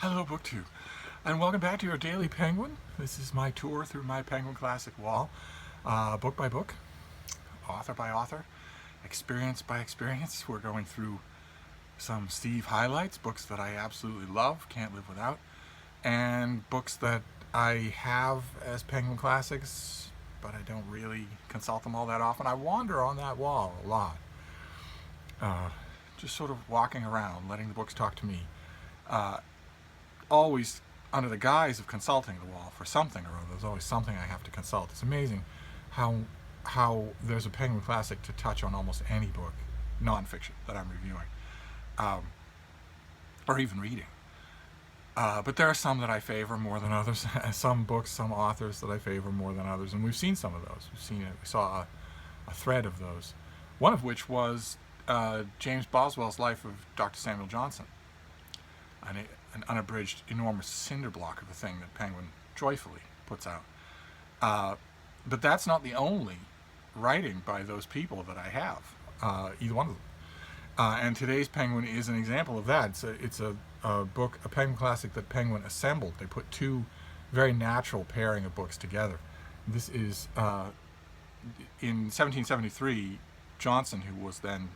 Hello, BookTube, and welcome back to your Daily Penguin. This is my tour through my Penguin Classic wall, book by book, author by author, experience by experience. We're going through some Steve highlights, books that I absolutely love, can't live without, and books that I have as Penguin Classics, but I don't really consult them all that often. I wander on that wall a lot, just sort of walking around, letting the books talk to me. Always under the guise of consulting the wall for something or other. There's always something I have to consult. It's amazing how there's a Penguin Classic to touch on almost any book, nonfiction, that I'm reviewing, or even reading. But there are some that I favor more than others. Some books, some authors that I favor more than others, and we've seen some of those. We saw a thread of those. One of which was James Boswell's Life of Dr. Samuel Johnson. An unabridged, enormous cinder block of a thing that Penguin joyfully puts out. But that's not the only writing by those people that I have, either one of them. And today's Penguin is an example of that. It's a book, a Penguin Classic that Penguin assembled. They put two very natural pairing of books together. This is, in 1773, Johnson, who was then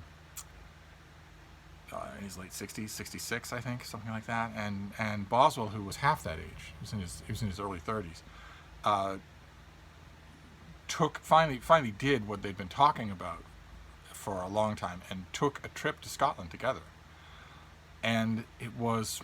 in his late 60s, 66, I think, something like that, and Boswell, who was half that age, he was in his early 30s, finally did what they'd been talking about for a long time, and took a trip to Scotland together. And it was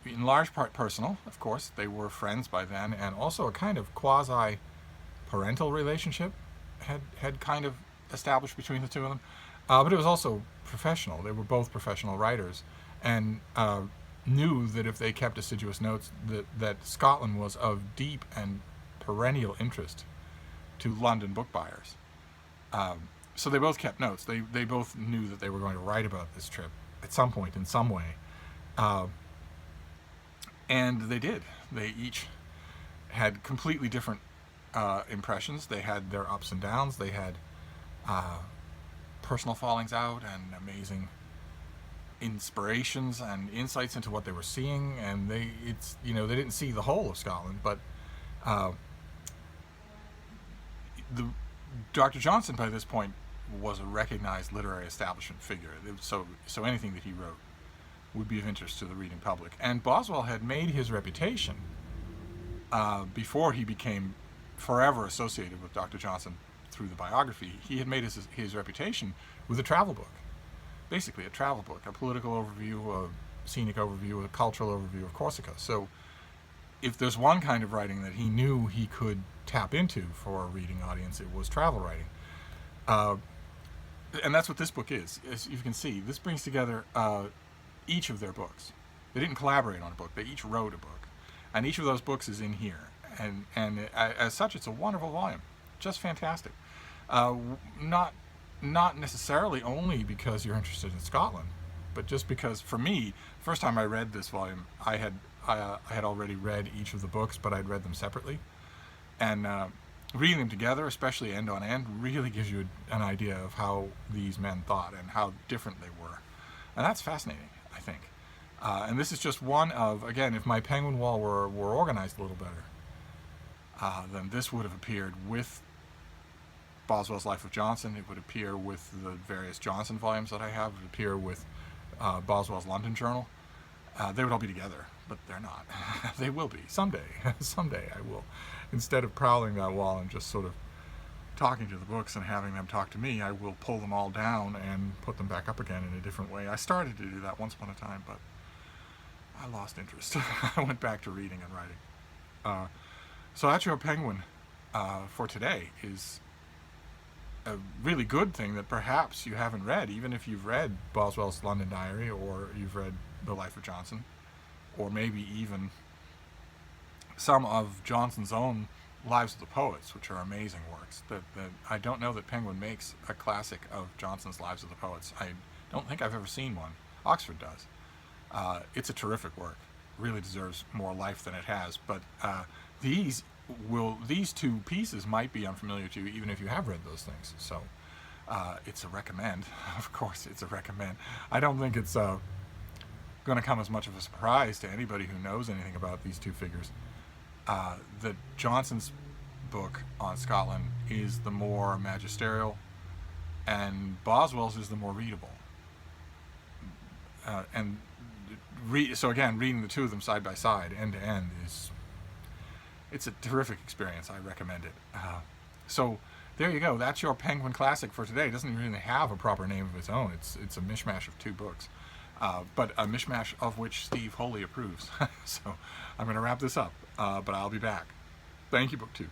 in large part personal, of course. They were friends by then, and also a kind of quasi-parental relationship had kind of established between the two of them. But it was also professional. They were both professional writers, and knew that if they kept assiduous notes, that Scotland was of deep and perennial interest to London book buyers. So they both kept notes. They both knew that they were going to write about this trip at some point in some way. And they did. They each had completely different impressions. They had their ups and downs. They had personal fallings out and amazing inspirations and insights into what they were seeing. And they didn't see the whole of Scotland, but Dr. Johnson by this point was a recognized literary establishment figure. So anything that he wrote would be of interest to the reading public. And Boswell had made his reputation before he became forever associated with Dr. Johnson through the biography. He had made his reputation with a travel book, basically a travel book, a political overview, a scenic overview, a cultural overview of Corsica. So if there's one kind of writing that he knew he could tap into for a reading audience, it was travel writing. And that's what this book is. As you can see, this brings together each of their books. They didn't collaborate on a book. They each wrote a book. And each of those books is in here. And as such, it's a wonderful volume. Just fantastic. Not necessarily only because you're interested in Scotland, but just because, for me, the first time I read this volume, I had already read each of the books, but I'd read them separately. And reading them together, especially end on end, really gives you an idea of how these men thought and how different they were. And that's fascinating, I think. And this is just one of, again, if my Penguin wall were organized a little better, then this would have appeared with Boswell's Life of Johnson. It would appear with the various Johnson volumes that I have. It would appear with Boswell's London Journal. They would all be together, but they're not. They will be someday. Someday I will. Instead of prowling that wall and just sort of talking to the books and having them talk to me, I will pull them all down and put them back up again in a different way. I started to do that once upon a time, but I lost interest. I went back to reading and writing. So that's your Penguin for today. Is a really good thing that perhaps you haven't read, even if you've read Boswell's London Diary, or you've read The Life of Johnson, or maybe even some of Johnson's own Lives of the Poets, which are amazing works. That I don't know that Penguin makes a classic of Johnson's Lives of the Poets. I don't think I've ever seen one. Oxford does. It's a terrific work. Really deserves more life than it has. But these two pieces might be unfamiliar to you, even if you have read those things. So it's a recommend. Of course, it's a recommend. I don't think it's going to come as much of a surprise to anybody who knows anything about these two figures. That Johnson's book on Scotland is the more magisterial, and Boswell's is the more readable. So again, reading the two of them side by side, end to end, it's a terrific experience. I recommend it. So there you go. That's your Penguin Classic for today. It doesn't really have a proper name of its own. It's a mishmash of two books, but a mishmash of which Steve wholly approves. So I'm going to wrap this up, but I'll be back. Thank you, Book 2.